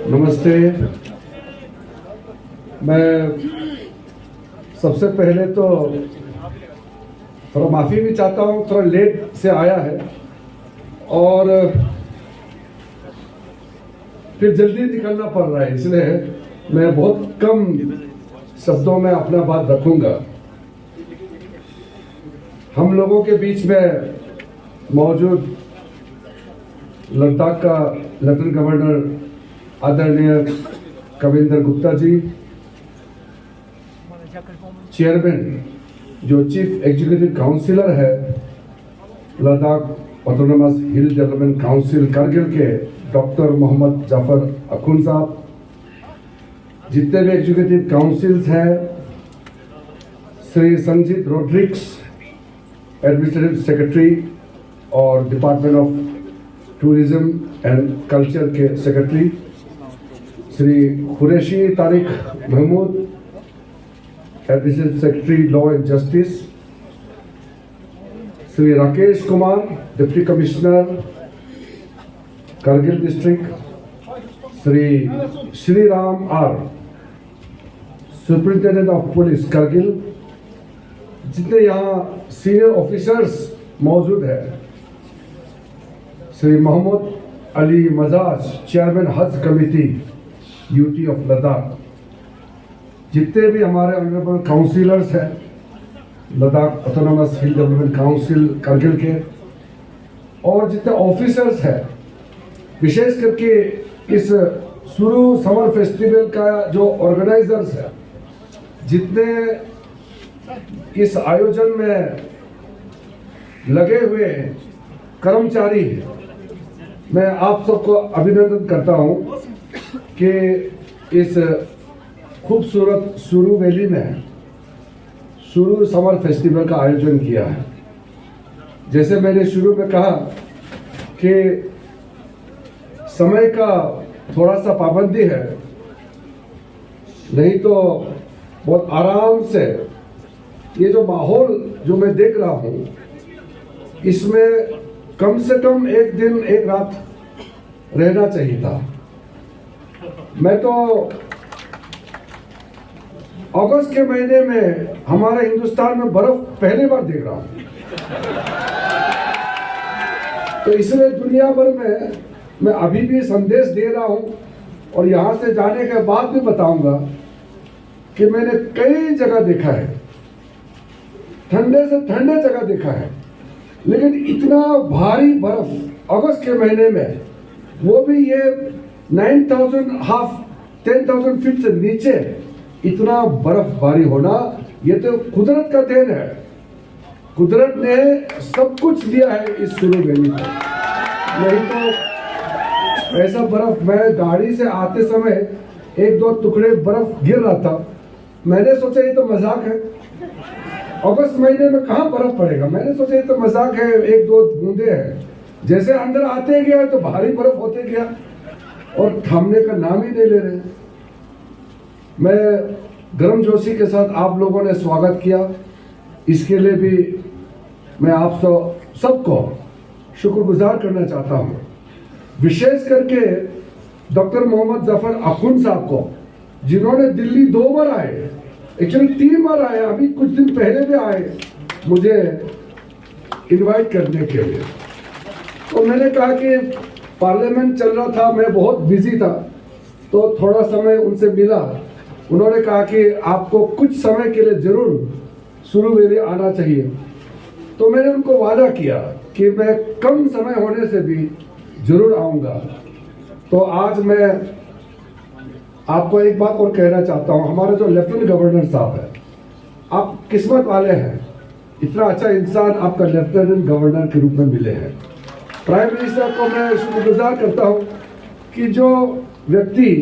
नमस्ते। मैं सबसे पहले तो थोड़ा माफ़ी भी चाहता हूँ, थोड़ा लेट से आया है और फिर जल्दी निकलना पड़ रहा है, इसलिए मैं बहुत कम शब्दों में अपना बात रखूंगा। हम लोगों के बीच में मौजूद लद्दाख का लेफ्टिनेंट गवर्नर आदरणीय कविंदर गुप्ता जी, चेयरमैन जो चीफ एग्जीक्यूटिव काउंसिलर है Ladakh autonomous hill development council Kargil के डॉक्टर मोहम्मद जाफर अखुन साहब, जितने भी एग्जीक्यूटिव काउंसिल्स हैं, श्री संजीत रोड्रिक्स एडमिनिस्ट्रेटिव सेक्रेटरी और department of tourism and culture के secretary, Shri Qureshi Tariq Mahmood administrative secretary law and justice, Shri Rakesh Kumar deputy commissioner Kargil district, Shri Shriram R superintendent of police Kargil, जितने यहाँ सीनियर ऑफिसर्स मौजूद हैं, Shri Mohammad Ali Majaz chairman Haj committee UT of Ladakh, जितने भी हमारे ऑनरेबल काउंसिलर्स हैं Ladakh autonomous hill development council Kargil के, और जितने ऑफिसर्स हैं, विशेष करके इस सुरू समर फेस्टिवल का जो ऑर्गेनाइजर्स हैं, जितने इस आयोजन में लगे हुए कर्मचारी हैं, मैं आप सबको अभिनंदन करता हूं कि इस खूबसूरत सुरू वैली में सुरू समर फेस्टिवल का आयोजन किया है। जैसे मैंने शुरू में कहा कि समय का थोड़ा सा पाबंदी है, नहीं तो बहुत आराम से ये जो माहौल जो मैं देख रहा हूं, इसमें कम से कम एक दिन एक रात रहना चाहिए था। मैं तो अगस्त के महीने में हमारे हिंदुस्तान में बर्फ पहली बार देख रहा हूं, तो इसलिए दुनिया भर में मैं अभी भी संदेश दे रहा हूं और यहां से जाने के बाद भी बताऊंगा कि मैंने कई जगह देखा है, ठंडे से ठंडे जगह देखा है, लेकिन इतना भारी बर्फ अगस्त के महीने में, वो भी ये 9,000 हाफ 10,000 फीट से नीचे इतना बर्फबारी होना, ये तो कुदरत का देन है। कुदरत ने सब कुछ दिया है इस सुरू वैली में, नहीं तो ऐसा बर्फ, मैं गाड़ी से आते समय एक दो टुकड़े बर्फ गिर रहा था, मैंने सोचा ये तो मजाक है, अगस्त महीने में कहां बर्फ पड़ेगा, मैंने सोचा ये तो मजाक है, एक दो बूंदे हैं। जैसे अंदर आते गया तो भारी बर्फ होते गया और थमने का नाम ही नहीं ले रहे। मैं गर्म जोशी के साथ आप लोगों ने स्वागत किया, इसके लिए भी मैं आप सबको शुक्रगुजार करना चाहता हूं, विशेष करके डॉक्टर मोहम्मद जाफर अखुन साहब को, जिन्होंने दिल्ली 2 बार आए, एक्चुअली 3 बार आए, अभी कुछ दिन पहले भी आए मुझे इनवाइट करने के लिए। तो मैंने कहा कि पार्लियामेंट चल रहा था, मैं बहुत बिजी था, तो थोड़ा समय उनसे मिला। उन्होंने कहा कि आपको कुछ समय के लिए जरूर सुरू वैली आना चाहिए, तो मैंने उनको वादा किया कि मैं कम समय होने से भी जरूर आऊंगा। तो आज मैं आपको एक बात और कहना चाहता हूं, हमारे जो लेफ्टिनेंट गवर्नर साहब है, आप किस्मत वाले हैं, इतना अच्छा इंसान आपका लेफ्टिनेंट गवर्नर के रूप में मिले हैं। प्राइम मिनिस्टर को मैं शुक्रगुजार करता हूं कि जो व्यक्ति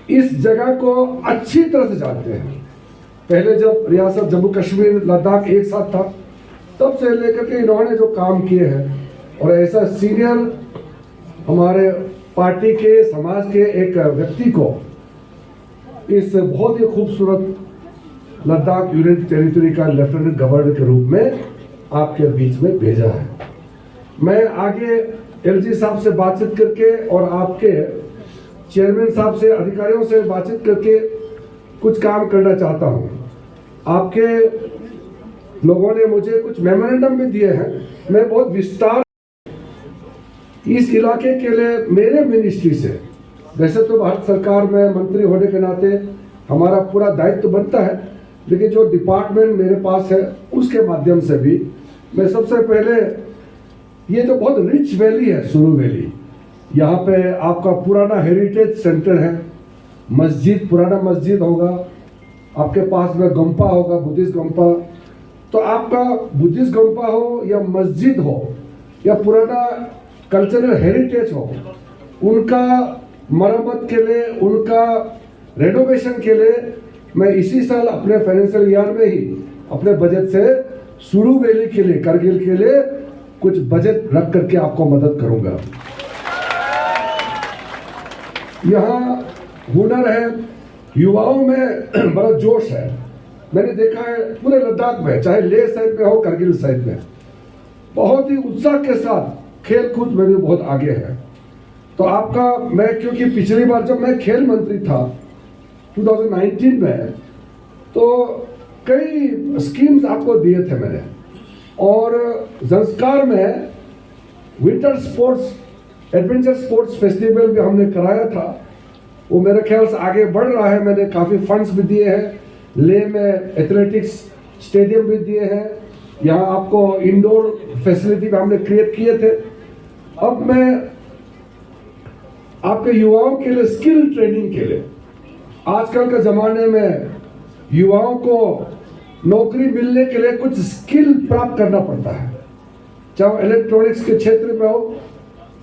इस जगह को अच्छी तरह से जानते हैं, पहले जब रियासत जम्मू कश्मीर लद्दाख एक साथ था, तब से लेकर के इन्होंने जो काम किए हैं, और ऐसा सीनियर हमारे पार्टी के समाज के एक व्यक्ति को इस बहुत ही खूबसूरत लद्दाख यूनियन टेरिटरी का लेफ्टिनेंट गवर्नर के रूप में आपके बीच में भेजा है। मैं आगे एलजी साहब से बातचीत करके और आपके चेयरमैन साहब से, अधिकारियों से बातचीत करके कुछ काम करना चाहता हूँ। आपके लोगों ने मुझे कुछ मेमोरेंडम भी दिए हैं, मैं बहुत विस्तार इस इलाके के लिए मेरे मिनिस्ट्री से, वैसे तो भारत सरकार में मंत्री होने के नाते हमारा पूरा दायित्व तो बनता है, लेकिन जो डिपार्टमेंट मेरे पास है उसके माध्यम से भी मैं सबसे पहले, ये जो बहुत रिच वैली है सुरू वैली, यहाँ पे आपका पुराना हेरिटेज सेंटर है, मस्जिद, पुराना मस्जिद होगा, आपके पास में गंपा होगा, बुद्धिस्ट गंपा। तो आपका बुद्धिस्ट गंपा हो या मस्जिद हो या पुराना कल्चरल हेरिटेज हो, उनका मरम्मत के लिए, उनका रेनोवेशन के लिए मैं इसी साल अपने फाइनेंशियल ईयर में ही अपने बजट से सुरू वैली के लिए, करगिल के लिए कुछ बजट रख करके आपको मदद करूंगा। यहाँ हुनर है, युवाओं में बड़ा जोश है। मैंने देखा है पूरे लद्दाख में, चाहे लेह साइड में हो, करगिल साइड में, बहुत ही उत्साह के साथ खेल कूद में भी बहुत आगे है। तो आपका, मैं क्योंकि पिछली बार जब मैं खेल मंत्री था 2019 में, तो कई स्कीम्स आपको दिए थे मैंने, और संस्कार में winter sports, adventure sports festival भी हमने कराया था। वो मेरे ख्याल से आगे बढ़ रहा है, मैंने काफ़ी फंड्स भी दिए हैं, लेह में एथलेटिक्स स्टेडियम भी दिए हैं, यहाँ आपको इंडोर फैसिलिटी भी हमने क्रिएट किए थे। अब मैं आपके युवाओं के लिए स्किल ट्रेनिंग के लिए, आजकल के ज़माने में युवाओं को नौकरी मिलने के लिए कुछ स्किल प्राप्त करना पड़ता है, चाहे इलेक्ट्रॉनिक्स के क्षेत्र में हो,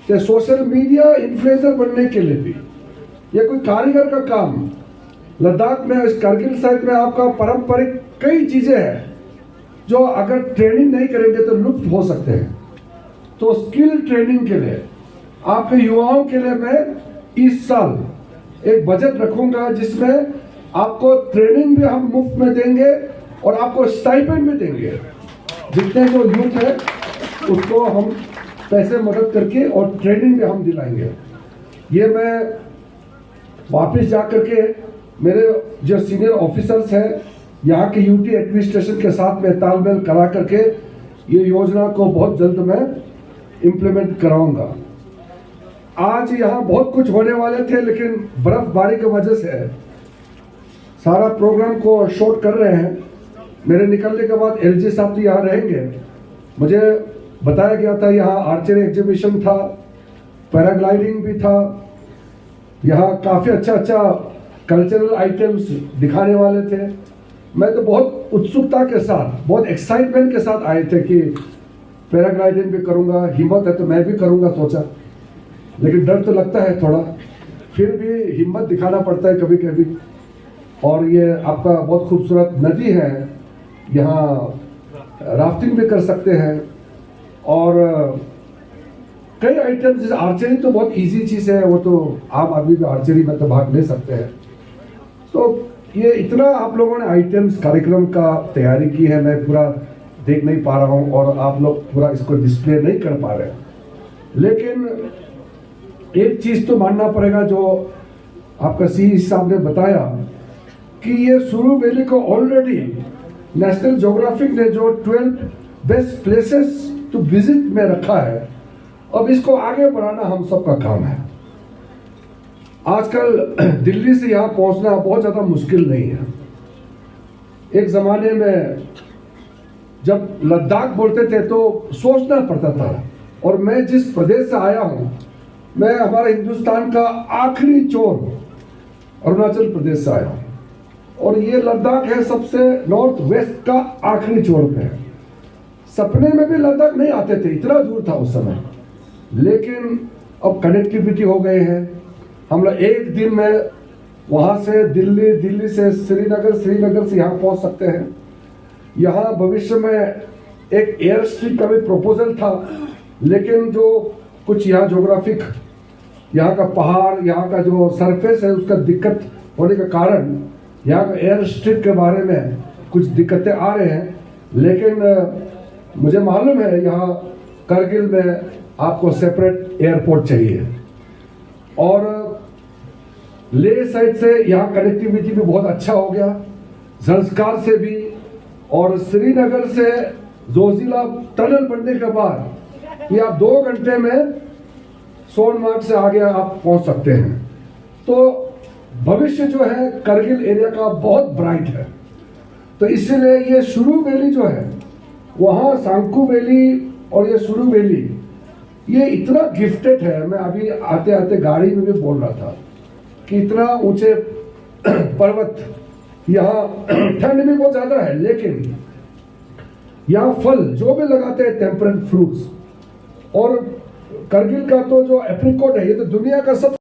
चाहे सोशल मीडिया इन्फ्लुएंसर बनने के लिए भी, या कोई कारीगर का काम। लद्दाख में, इस करगिल साइड में आपका पारंपरिक कई चीज़ें हैं जो अगर ट्रेनिंग नहीं करेंगे तो लुप्त हो सकते हैं। तो स्किल ट्रेनिंग के लिए आपके युवाओं के लिए मैं इस साल एक बजट रखूंगा जिसमें आपको ट्रेनिंग भी हम मुफ्त में देंगे और आपको स्टाइपेंड भी देंगे। जितने जो यूथ है उसको हम पैसे मदद करके और ट्रेनिंग भी हम दिलाएंगे। ये मैं वापस जा करके मेरे जो सीनियर ऑफिसर्स हैं यहाँ के यूटी एडमिनिस्ट्रेशन के साथ में तालमेल करा करके ये योजना को बहुत जल्द मैं इम्प्लीमेंट कराऊंगा। आज यहाँ बहुत कुछ होने वाले थे, लेकिन बर्फबारी की वजह से सारा प्रोग्राम को शॉर्ट कर रहे हैं। मेरे निकलने के बाद एलजी साहब तो यहाँ रहेंगे। मुझे बताया गया था यहाँ आर्चरी एग्जीबिशन था, पैराग्लाइडिंग भी था, यहाँ काफ़ी अच्छा कल्चरल आइटम्स दिखाने वाले थे। मैं तो बहुत उत्सुकता के साथ, बहुत एक्साइटमेंट के साथ आए थे कि पैराग्लाइडिंग भी करूँगा, हिम्मत है तो मैं भी करूँगा सोचा, लेकिन डर तो लगता है थोड़ा, फिर भी हिम्मत दिखाना पड़ता है कभी कभी। और ये आपका बहुत खूबसूरत नदी है, यहाँ राफ्टिंग भी कर सकते हैं, और कई आइटम्स, जैसे आर्चरी तो बहुत इजी चीज़ है, वो तो आम आदमी भी आर्चरी में तो भाग ले सकते हैं। तो ये इतना आप लोगों ने आइटम्स कार्यक्रम का तैयारी की है, मैं पूरा देख नहीं पा रहा हूँ और आप लोग पूरा इसको डिस्प्ले नहीं कर पा रहे, लेकिन एक चीज़ तो मानना पड़ेगा जो आपका सी साहब ने बताया कि ये सुरू वैली को ऑलरेडी नेशनल ज्योग्राफिक ने जो 12 बेस्ट प्लेसेस टू विजिट में रखा है। अब इसको आगे बढ़ाना हम सबका काम है। आजकल दिल्ली से यहाँ पहुँचना बहुत ज़्यादा मुश्किल नहीं है। एक ज़माने में जब लद्दाख बोलते थे तो सोचना पड़ता था, और मैं जिस प्रदेश से आया हूँ, मैं हमारे हिंदुस्तान का आखिरी छोर अरुणाचल प्रदेश से आया हूँ, और ये लद्दाख है सबसे नॉर्थ वेस्ट का आखिरी छोर पे है। सपने में भी लद्दाख नहीं आते थे, इतना दूर था उस समय, लेकिन अब कनेक्टिविटी हो गए हैं। हम लोग एक दिन में वहाँ से दिल्ली, दिल्ली से श्रीनगर, श्रीनगर से यहाँ पहुँच सकते हैं। यहाँ भविष्य में एक एयर स्ट्रिप का भी प्रपोजल था, लेकिन जो कुछ यहाँ ज्योग्राफिक, यहाँ का पहाड़, यहाँ का जो सरफेस है उसका दिक्कत होने के कारण यहाँ का एयर स्ट्रिप के बारे में कुछ दिक्कतें आ रहे हैं। लेकिन मुझे मालूम है यहाँ करगिल में आपको सेपरेट एयरपोर्ट चाहिए, और लेह साइड से यहाँ कनेक्टिविटी भी बहुत अच्छा हो गया, जंस्कार से भी, और श्रीनगर से जोजिला टनल बनने के बाद ये आप 2 घंटे में सोनमार्ग से आगे आप पहुंच सकते हैं। तो भविष्य जो है करगिल एरिया का बहुत ब्राइट है। तो इसलिए ये शुरू वैली जो है, वहाँ सांकू वैली और ये शुरू वैली, ये इतना गिफ्टेड है। मैं अभी आते आते गाड़ी में भी बोल रहा था कि इतना ऊंचे पर्वत, यहाँ ठंड भी बहुत ज्यादा है, लेकिन यहाँ फल जो भी लगाते हैं टेम्परेट फ्रूट्स, और करगिल का तो जो एप्रिकॉट है, ये तो दुनिया का सब